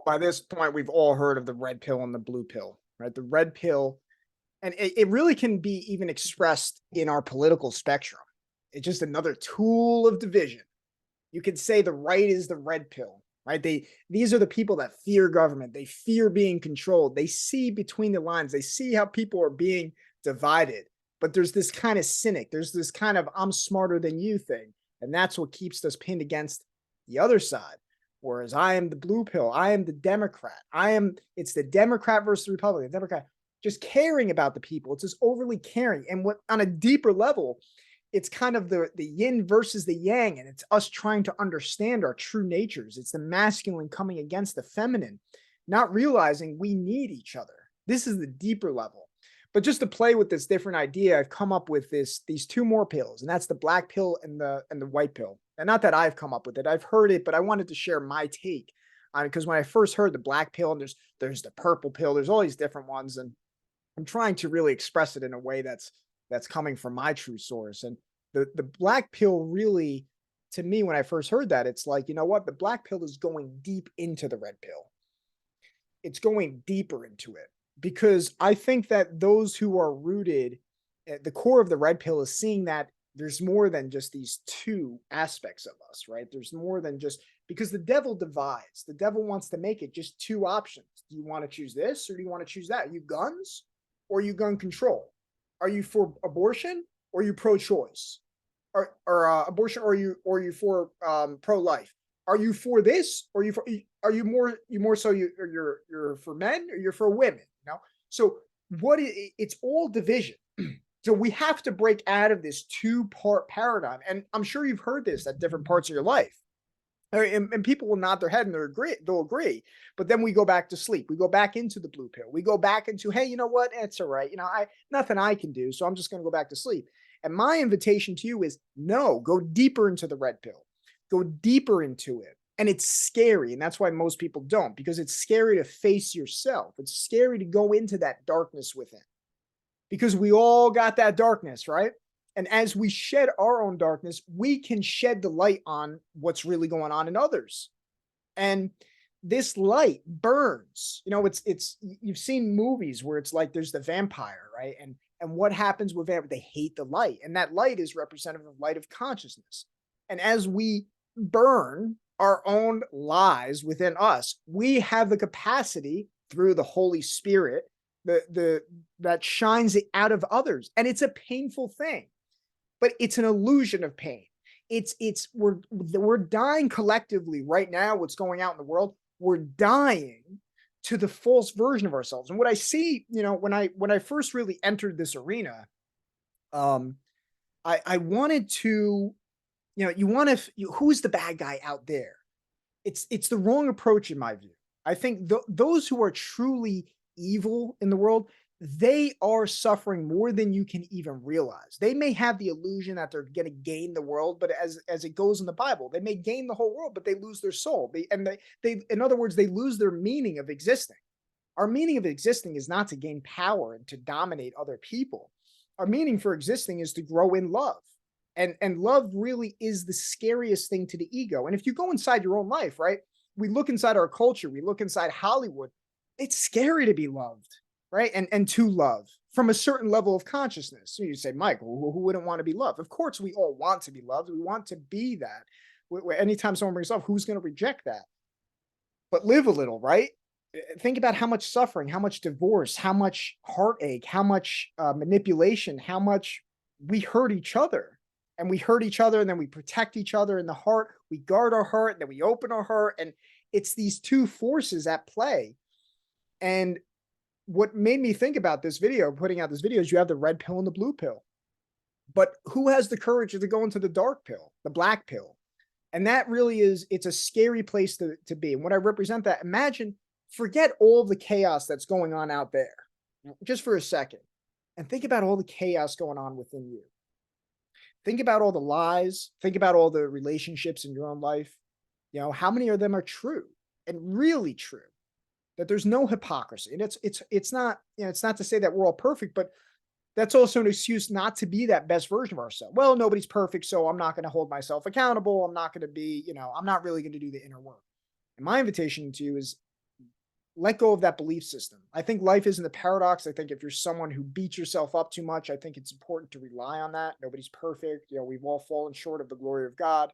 By this point, we've all heard of the red pill and the blue pill, right? The red pill, and it really can be even expressed in our political spectrum. It's just another tool of division. You could say the right is the red pill, right? These are the people that fear government. They fear being controlled. They see between the lines. They see how people are being divided. But there's this kind of cynic. There's this kind of I'm smarter than you thing. And that's what keeps us pinned against the other side. Whereas I am the blue pill. I am the Democrat. It's the Democrat versus the Republican. The Democrat just caring about the people. It's just overly caring. And what on a deeper level, it's kind of the yin versus the yang, and it's us trying to understand our true natures. It's the masculine coming against the feminine, not realizing we need each other. This is the deeper level. But just to play with this different idea, I've come up with these two more pills, and that's the black pill and the white pill. And not that I've come up with it, I've heard it, but I wanted to share my take on it because when I first heard the black pill, and there's the purple pill, there's all these different ones, and I'm trying to really express it in a way that's coming from my true source. And the black pill really, to me, when I first heard that, it's like, you know what? The black pill is going deep into the red pill. It's going deeper into it because I think that those who are rooted at the core of the red pill is seeing that there's more than just these two aspects of us, right? There's more than just because the devil divides. The devil wants to make it just two options. Do you want to choose this or do you want to choose that? Are you guns or are you gun control? Are you for abortion or are you pro-choice? Or abortion or are you for pro-life? Are you for this or are you more so you're for men or you're for women? You know, so it's all division. So we have to break out of this two-part paradigm, and I'm sure you've heard this at different parts of your life. And people will nod their head and they'll agree. But then we go back to sleep. We go back into the blue pill. We go back into, hey, you know what? It's all right. You know, nothing I can do. So I'm just going to go back to sleep. And my invitation to you is no, go deeper into the red pill. Go deeper into it. And it's scary. And that's why most people don't, because it's scary to face yourself. It's scary to go into that darkness within. Because we all got that darkness, right? And as we shed our own darkness, we can shed the light on what's really going on in others. And this light burns. You know, it's you've seen movies where it's like there's the vampire, right? And what happens with vampire? They hate the light. And that light is representative of light of consciousness. And as we burn our own lies within us, we have the capacity through the Holy Spirit that shines it out of others. And it's a painful thing, but it's an illusion of pain. We're dying collectively right now. What's going out in the world, we're dying to the false version of ourselves. And what I see, you know, when I first really entered this arena, I wanted to, you know, who's the bad guy out there? It's the wrong approach in my view. I think those who are truly evil in the world, they are suffering more than you can even realize. They may have the illusion that they're going to gain the world, but as it goes in the Bible, they may gain the whole world, but they lose their soul. They in other words, they lose their meaning of existing. Our meaning of existing is not to gain power and to dominate other people. Our meaning for existing is to grow in love. And love really is the scariest thing to the ego. And if you go inside your own life, right? We look inside our culture, we look inside Hollywood. It's scary to be loved, right? And to love from a certain level of consciousness. So you say, Michael, who wouldn't want to be loved? Of course, we all want to be loved. We want to be that. Anytime someone brings up, who's going to reject that? But live a little, right? Think about how much suffering, how much divorce, how much heartache, how much manipulation, how much we hurt each other. And we hurt each other, and then we protect each other in the heart. We guard our heart, and then we open our heart. And it's these two forces at play. And what made me think about this video, putting out this video, is you have the red pill and the blue pill. But who has the courage to go into the dark pill, the black pill? And that really it's a scary place to be. And what I represent that, imagine, forget all the chaos that's going on out there, just for a second, and think about all the chaos going on within you. Think about all the lies. Think about all the relationships in your own life. You know, how many of them are true and really true? That there's no hypocrisy. And it's not, you know, it's not to say that we're all perfect, but that's also an excuse not to be that best version of ourselves. Well, nobody's perfect, so I'm not going to hold myself accountable. I'm not going to be, you know, I'm not really going to do the inner work. And my invitation to you is let go of that belief system. I think life isn't a paradox. I think if you're someone who beats yourself up too much, I think it's important to rely on that. Nobody's perfect. We've all fallen short of the glory of God,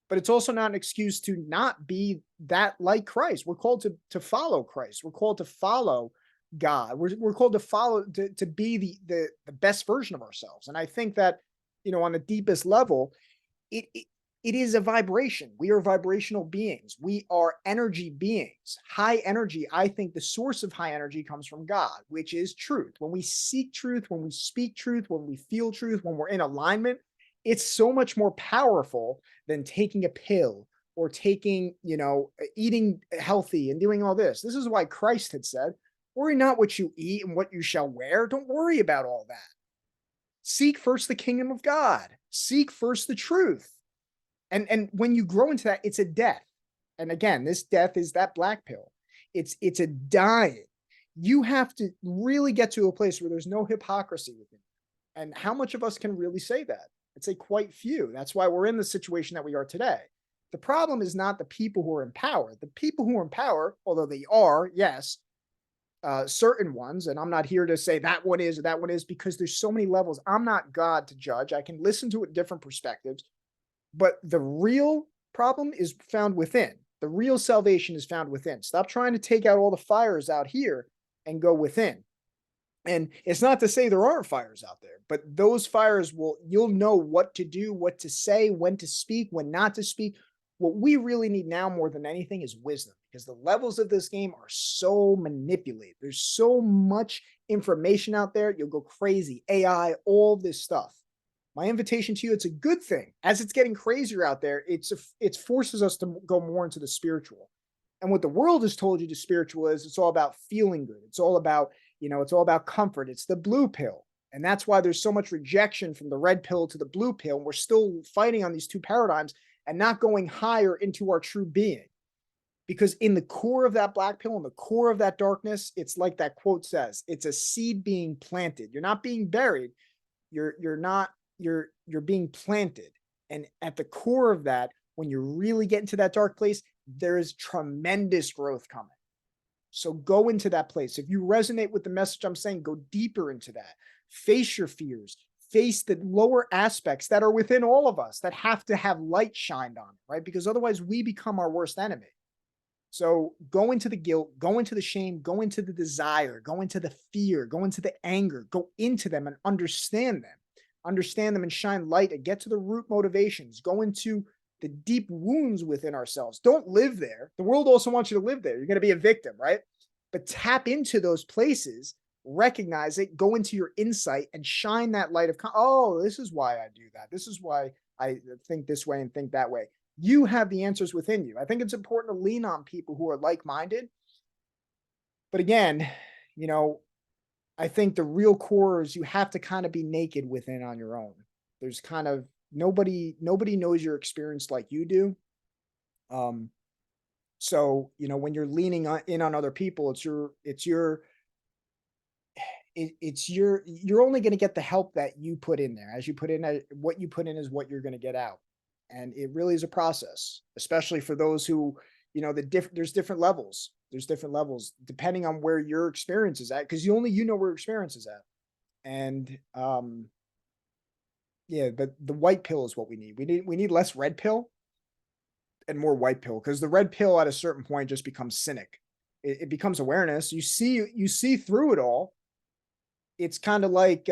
but it's also not an excuse to not be that like Christ. We're called to follow Christ. We're called to follow God. We're called to follow to be the best version of ourselves. And I think that, on the deepest level, it is a vibration. We are vibrational beings. We are energy beings. High energy, I think the source of high energy comes from God, which is truth. When we seek truth, when we speak truth, when we feel truth, when we're in alignment, it's so much more powerful than taking a pill or taking, eating healthy and doing all this. This is why Christ had said, worry not what you eat and what you shall wear. Don't worry about all that. Seek first the kingdom of God. Seek first the truth. And when you grow into that, it's a death. And again, this death is that black pill. It's a dying. You have to really get to a place where there's no hypocrisy within you. And how much of us can really say that? I'd say quite few. That's why we're in the situation that we are today. The problem is not the people who are in power. The people who are in power, although they are, yes, certain ones, and I'm not here to say that one is or that one is, because there's so many levels. I'm not God to judge. I can listen to it different perspectives. But the real problem is found within. The real salvation is found within. Stop trying to take out all the fires out here and go within. And it's not to say there aren't fires out there, but those fires you'll know what to do, what to say, when to speak, when not to speak. What we really need now more than anything is wisdom, because the levels of this game are so manipulated. There's so much information out there. You'll go crazy. AI, all this stuff. My invitation to you, it's a good thing. As it's getting crazier out there, it forces us to go more into the spiritual. And what the world has told you the spiritual is, it's all about feeling good. It's all about, it's all about comfort. It's the blue pill. And that's why there's so much rejection from the red pill to the blue pill. And we're still fighting on these two paradigms and not going higher into our true being. Because in the core of that black pill, in the core of that darkness, it's like that quote says, it's a seed being planted. You're not being buried. You're being planted. And at the core of that, when you really get into that dark place, there is tremendous growth coming. So go into that place. If you resonate with the message I'm saying, go deeper into that. Face your fears. Face the lower aspects that are within all of us that have to have light shined on, right? Because otherwise we become our worst enemy. So go into the guilt, go into the shame, go into the desire, go into the fear, go into the anger, go into them and understand them and shine light and get to the root motivations, go into the deep wounds within ourselves. Don't live there. The world also wants you to live there. You're going to be a victim, right? But tap into those places, recognize it, go into your insight and shine that light of, oh, this is why I do that. This is why I think this way and think that way. You have the answers within you. I think it's important to lean on people who are like-minded. But again, I think the real core is you have to kind of be naked within on your own. There's kind of nobody knows your experience like you do. So, when you're leaning in on other people, you're only going to get the help that you put in there. As you put in, what you put in is what you're going to get out. And it really is a process, especially for those who, there's different levels. There's different levels depending on where your experience is at, because you know where your experience is at. And yeah, but the white pill is what we need. We need less red pill and more white pill, because the red pill at a certain point just becomes cynic. It becomes awareness. You see through it all. It's kind of like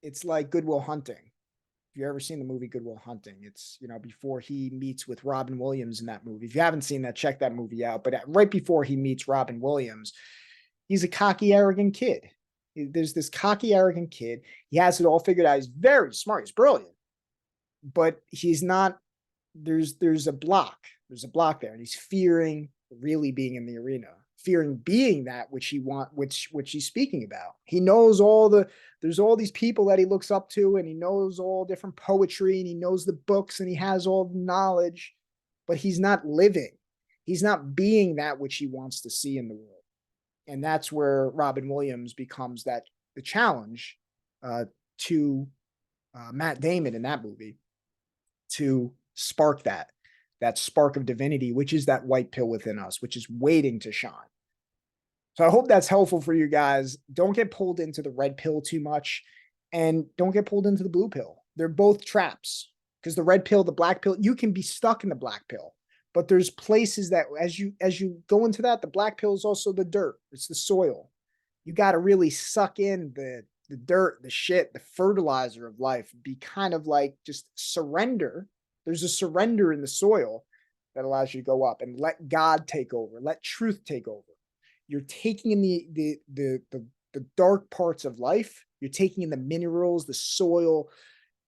it's like Good Will Hunting. If you've ever seen the movie Good Will Hunting, it's, before he meets with Robin Williams in that movie. If you haven't seen that, check that movie out. But right before he meets Robin Williams, he's a cocky, arrogant kid. There's this cocky, arrogant kid. He has it all figured out. He's very smart. He's brilliant. But he's not, there's a block. There's a block there. And he's fearing really being in the arena, fearing being that which he's speaking about. He knows there's all these people that he looks up to, and he knows all different poetry, and he knows the books, and he has all the knowledge, but he's not living. He's not being that which he wants to see in the world. And that's where Robin Williams becomes the challenge to Matt Damon in that movie, to spark that spark of divinity, which is that white pill within us, which is waiting to shine. So I hope that's helpful for you guys. Don't get pulled into the red pill too much, and don't get pulled into the blue pill. They're both traps, because the red pill, the black pill, you can be stuck in the black pill. But there's places that as you go into that, the black pill is also the dirt. It's the soil. You got to really suck in the dirt, the shit, the fertilizer of life. Be kind of like just surrender. There's a surrender in the soil that allows you to go up and let God take over, let truth take over. You're taking in the dark parts of life. You're taking in the minerals, the soil,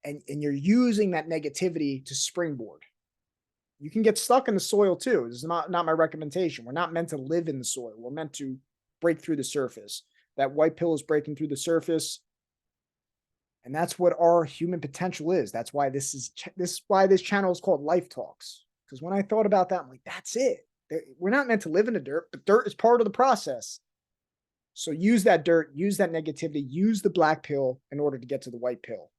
and you're using that negativity to springboard. You can get stuck in the soil too. This is not my recommendation. We're not meant to live in the soil. We're meant to break through the surface. That white pill is breaking through the surface. And that's what our human potential is. That's why this channel is called Life Talks. Because when I thought about that, I'm like, that's it. We're not meant to live in the dirt, but dirt is part of the process. So use that dirt, use that negativity, use the black pill in order to get to the white pill.